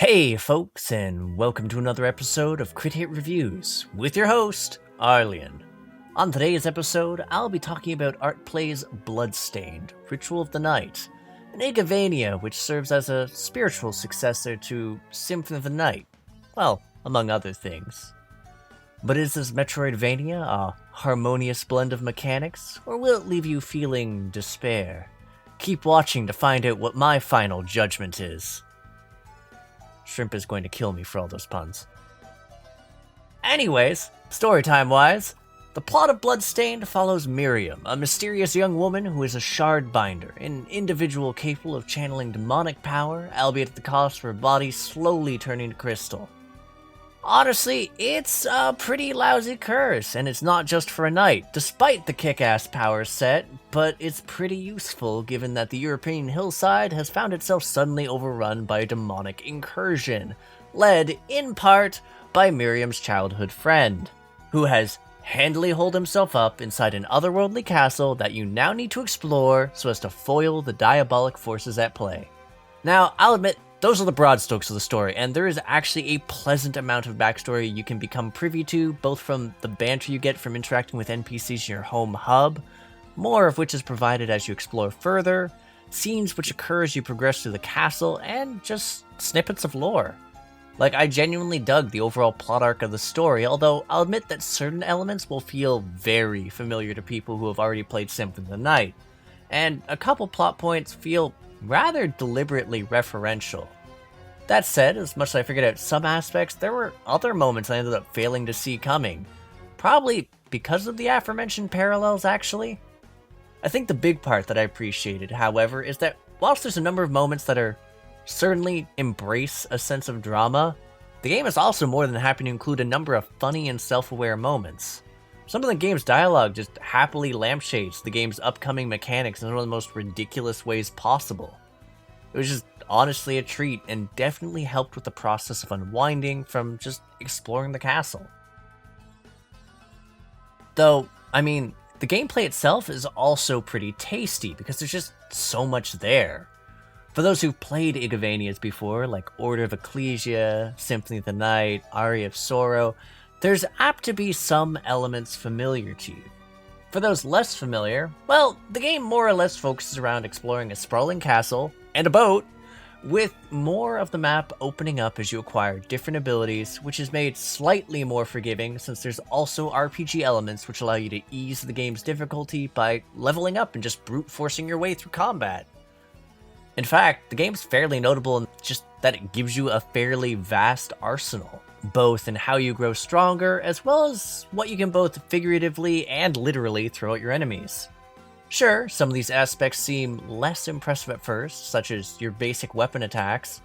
Hey folks, and welcome to another episode of Crit Hit Reviews with your host, Arlyeon. On today's episode, I'll be talking about Artplay's Bloodstained, Ritual of the Night, an Igavania which serves as a spiritual successor to Symphony of the Night, well, among other things. But is this Metroidvania a harmonious blend of mechanics, or will it leave you feeling despair? Keep watching to find out what my final judgment is. Shrimp is going to kill me for all those puns. Anyways, storytime-wise, the plot of Bloodstained follows Miriam, a mysterious young woman who is a shard binder, an individual capable of channeling demonic power, albeit at the cost of her body slowly turning to crystal. Honestly, it's a pretty lousy curse, and it's not just for a night, despite the kick-ass power set, but it's pretty useful given that the European hillside has found itself suddenly overrun by a demonic incursion, led, in part, by Miriam's childhood friend, who has handily holed himself up inside an otherworldly castle that you now need to explore so as to foil the diabolic forces at play. Now, I'll admit, those are the broad strokes of the story, and there is actually a pleasant amount of backstory you can become privy to, both from the banter you get from interacting with NPCs in your home hub, more of which is provided as you explore further, scenes which occur as you progress through the castle, and just snippets of lore. Like, I genuinely dug the overall plot arc of the story, although I'll admit that certain elements will feel very familiar to people who have already played Symphony of the Night, and a couple plot points feel rather deliberately referential. That said, as much as I figured out some aspects, there were other moments I ended up failing to see coming. Probably because of the aforementioned parallels, actually. I think the big part that I appreciated, however, is that whilst there's a number of moments that are certainly embrace a sense of drama, the game is also more than happy to include a number of funny and self-aware moments. Some of the game's dialogue just happily lampshades the game's upcoming mechanics in one of the most ridiculous ways possible. It was just honestly a treat and definitely helped with the process of unwinding from just exploring the castle. Though, I mean, the gameplay itself is also pretty tasty because there's just so much there. For those who've played Igavanias before, like Order of Ecclesia, Symphony of the Night, Aria of Sorrow, there's apt to be some elements familiar to you. For those less familiar, well, the game more or less focuses around exploring a sprawling castle and a boat, with more of the map opening up as you acquire different abilities, which is made slightly more forgiving since there's also RPG elements which allow you to ease the game's difficulty by leveling up and just brute forcing your way through combat. In fact, the game's fairly notable in just that it gives you a fairly vast arsenal, both in how you grow stronger, as well as what you can both figuratively and literally throw at your enemies. Sure, some of these aspects seem less impressive at first, such as your basic weapon attacks,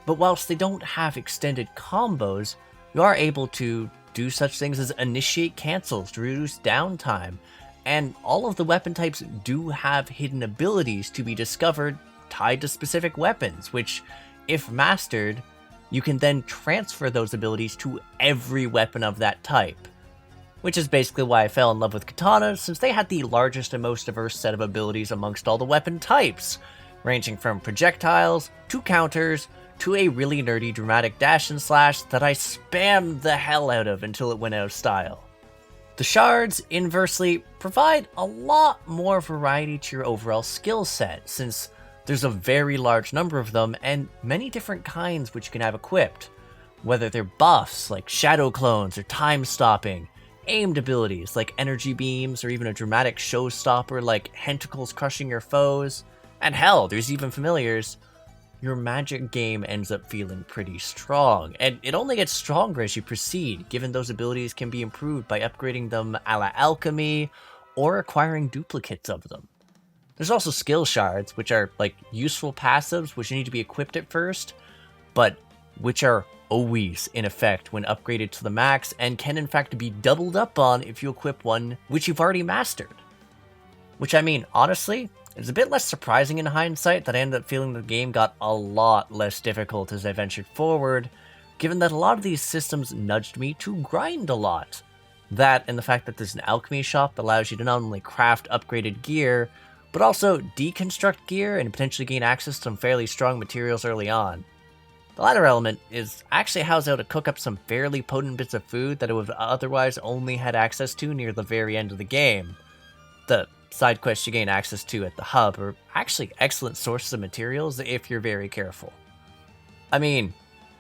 but whilst they don't have extended combos, you are able to do such things as initiate cancels to reduce downtime, and all of the weapon types do have hidden abilities to be discovered tied to specific weapons, which, if mastered, you can then transfer those abilities to every weapon of that type. Which is basically why I fell in love with katanas, since they had the largest and most diverse set of abilities amongst all the weapon types, ranging from projectiles, to counters, to a really nerdy dramatic dash and slash that I spammed the hell out of until it went out of style. The shards, inversely, provide a lot more variety to your overall skill set, since there's a very large number of them, and many different kinds which you can have equipped, whether they're buffs like shadow clones or time stopping, aimed abilities like energy beams, or even a dramatic showstopper like hentacles crushing your foes, and hell, there's even familiars. Your magic game ends up feeling pretty strong, and it only gets stronger as you proceed, given those abilities can be improved by upgrading them a la alchemy, or acquiring duplicates of them. There's also skill shards, which are like useful passives which need to be equipped at first, but which are always in effect when upgraded to the max, and can in fact be doubled up on if you equip one which you've already mastered. Which, I mean, honestly, it's a bit less surprising in hindsight that I ended up feeling the game got a lot less difficult as I ventured forward, given that a lot of these systems nudged me to grind a lot. That, and the fact that there's an alchemy shop that allows you to not only craft upgraded gear, but also deconstruct gear and potentially gain access to some fairly strong materials early on. The latter element is actually how I was able to cook up some fairly potent bits of food that I would have otherwise only had access to near the very end of the game. The side quests you gain access to at the hub are actually excellent sources of materials if you're very careful. I mean,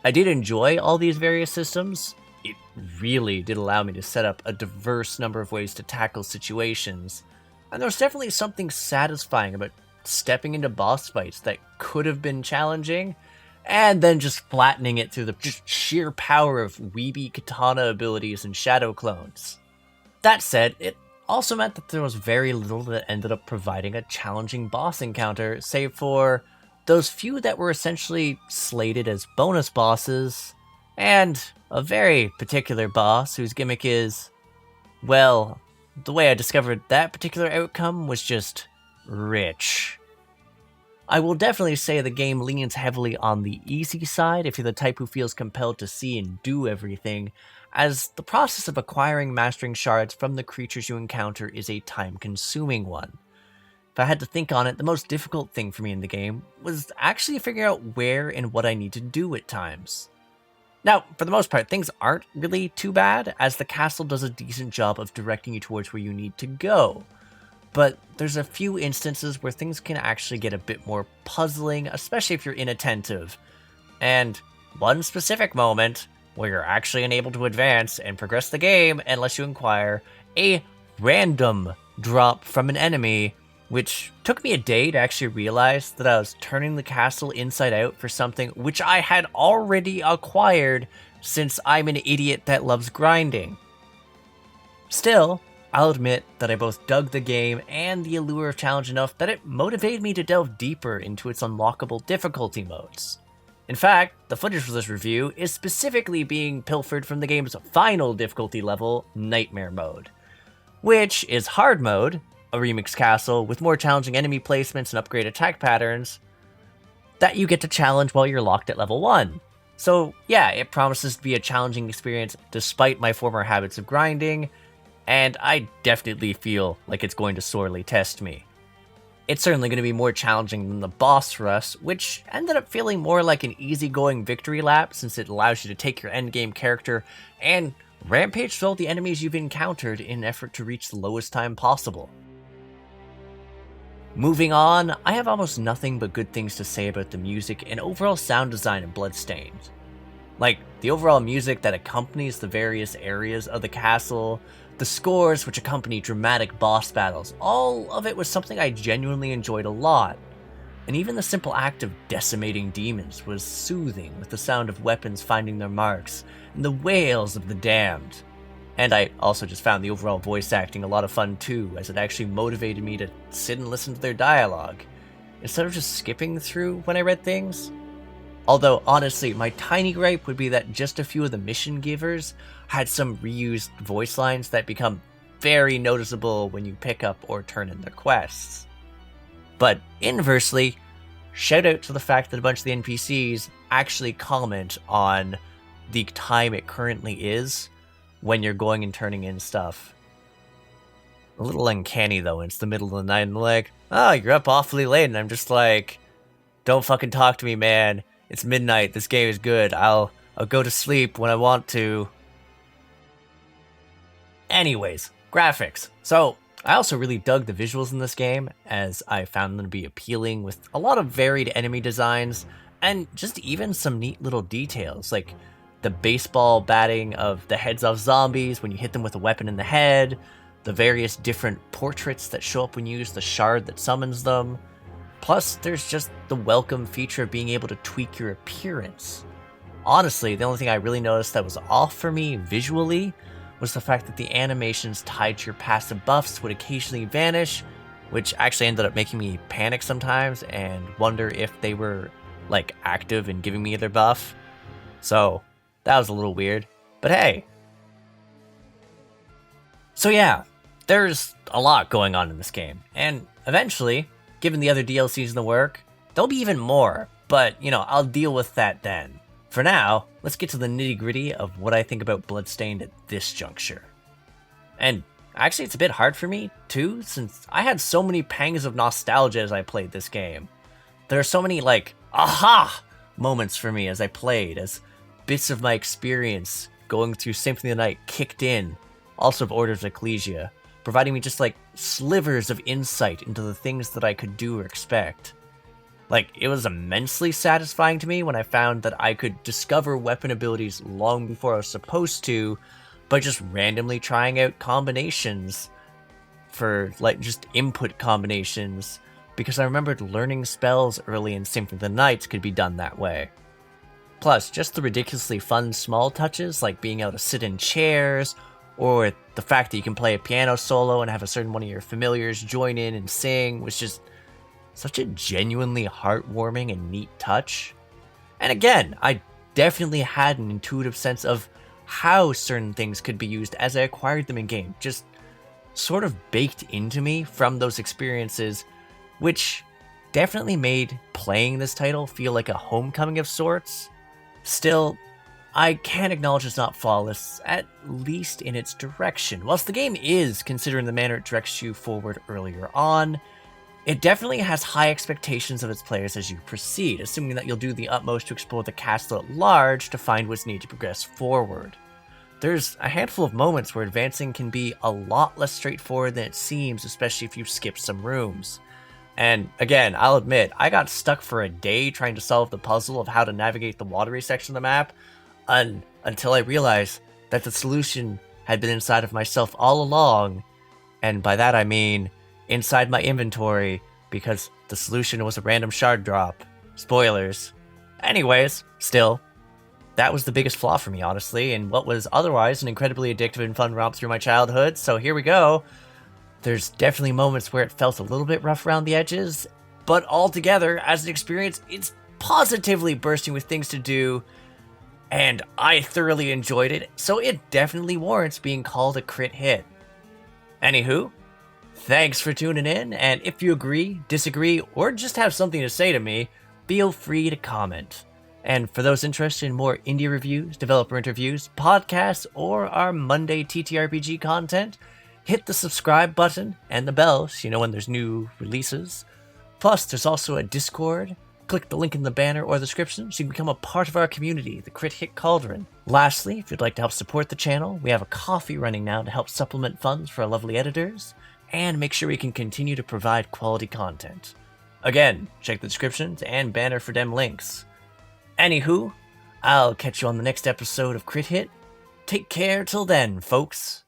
I did enjoy all these various systems. It really did allow me to set up a diverse number of ways to tackle situations, and there's definitely something satisfying about stepping into boss fights that could have been challenging, and then just flattening it through the just sheer power of weeby katana abilities and shadow clones. That said, it also meant that there was very little that ended up providing a challenging boss encounter, save for those few that were essentially slated as bonus bosses, and a very particular boss whose gimmick is, well, the way I discovered that particular outcome was just rich. I will definitely say the game leans heavily on the easy side if you're the type who feels compelled to see and do everything, as the process of acquiring mastering shards from the creatures you encounter is a time-consuming one. If I had to think on it, the most difficult thing for me in the game was actually figuring out where and what I need to do at times. Now, for the most part, things aren't really too bad, as the castle does a decent job of directing you towards where you need to go. But there's a few instances where things can actually get a bit more puzzling, especially if you're inattentive. And one specific moment where you're actually unable to advance and progress the game unless you acquire a random drop from an enemy, which took me a day to actually realize that I was turning the castle inside out for something which I had already acquired, since I'm an idiot that loves grinding. Still, I'll admit that I both dug the game and the allure of challenge enough that it motivated me to delve deeper into its unlockable difficulty modes. In fact, the footage for this review is specifically being pilfered from the game's final difficulty level, Nightmare Mode, which is hard mode, a remixed castle with more challenging enemy placements and upgraded attack patterns that you get to challenge while you're locked at level 1. So yeah, it promises to be a challenging experience despite my former habits of grinding, and I definitely feel like it's going to sorely test me. It's certainly going to be more challenging than the boss rush, which ended up feeling more like an easygoing victory lap since it allows you to take your endgame character and rampage through all the enemies you've encountered in an effort to reach the lowest time possible. Moving on, I have almost nothing but good things to say about the music and overall sound design in Bloodstained. Like, the overall music that accompanies the various areas of the castle, the scores which accompany dramatic boss battles, all of it was something I genuinely enjoyed a lot. And even the simple act of decimating demons was soothing, with the sound of weapons finding their marks, and the wails of the damned. And I also just found the overall voice acting a lot of fun too, as it actually motivated me to sit and listen to their dialogue, instead of just skipping through when I read things. Although, honestly, my tiny gripe would be that just a few of the mission givers had some reused voice lines that become very noticeable when you pick up or turn in their quests. But inversely, shout out to the fact that a bunch of the NPCs actually comment on the time it currently is when you're going and turning in stuff. A little uncanny though, it's the middle of the night and they're like, oh, you're up awfully late, and I'm just like, don't fucking talk to me, man. It's midnight, this game is good, I'll go to sleep when I want to. Anyways, graphics. So, I also really dug the visuals in this game, as I found them to be appealing with a lot of varied enemy designs, and just even some neat little details, like the baseball batting of the heads off zombies when you hit them with a weapon in the head, the various different portraits that show up when you use the shard that summons them. Plus, there's just the welcome feature of being able to tweak your appearance. Honestly, the only thing I really noticed that was off for me visually was the fact that the animations tied to your passive buffs would occasionally vanish, which actually ended up making me panic sometimes and wonder if they were, like, active and giving me their buff. So, that was a little weird, but hey. So yeah, there's a lot going on in this game, and eventually, given the other DLCs in the work, there'll be even more, but, you know, I'll deal with that then. For now, let's get to the nitty-gritty of what I think about Bloodstained at this juncture. And actually, it's a bit hard for me, too, since I had so many pangs of nostalgia as I played this game. There are so many, like, aha moments for me as I played, as bits of my experience going through Symphony of the Night kicked in, also of Order of Ecclesia, providing me just like slivers of insight into the things that I could do or expect. Like, it was immensely satisfying to me when I found that I could discover weapon abilities long before I was supposed to by just randomly trying out combinations for, like, just input combinations, because I remembered learning spells early in Symphony of the Night could be done that way. Plus, just the ridiculously fun small touches, like being able to sit in chairs, or the fact that you can play a piano solo and have a certain one of your familiars join in and sing, was just such a genuinely heartwarming and neat touch. And again, I definitely had an intuitive sense of how certain things could be used as I acquired them in game, just sort of baked into me from those experiences, which definitely made playing this title feel like a homecoming of sorts. Still, I can acknowledge it's not flawless, at least in its direction. Whilst the game is, considering the manner it directs you forward earlier on, it definitely has high expectations of its players as you proceed, assuming that you'll do the utmost to explore the castle at large to find what's needed to progress forward. There's a handful of moments where advancing can be a lot less straightforward than it seems, especially if you've skipped some rooms. And again, I'll admit, I got stuck for a day trying to solve the puzzle of how to navigate the watery section of the map, until I realized that the solution had been inside of myself all along, and by that I mean inside my inventory, because the solution was a random shard drop. Spoilers. Anyways, still, that was the biggest flaw for me, honestly, in what was otherwise an incredibly addictive and fun romp through my childhood, so here we go. There's definitely moments where it felt a little bit rough around the edges, but altogether, as an experience, it's positively bursting with things to do, and I thoroughly enjoyed it, so it definitely warrants being called a crit hit. Anywho, thanks for tuning in, and if you agree, disagree, or just have something to say to me, feel free to comment. And for those interested in more indie reviews, developer interviews, podcasts, or our Monday TTRPG content, hit the subscribe button and the bell so you know when there's new releases. Plus, there's also a Discord. Click the link in the banner or the description so you can become a part of our community, the Crit Hit Cauldron. Lastly, if you'd like to help support the channel, we have a Ko-fi running now to help supplement funds for our lovely editors, and make sure we can continue to provide quality content. Again, check the descriptions and banner for them links. Anywho, I'll catch you on the next episode of Crit Hit. Take care till then, folks.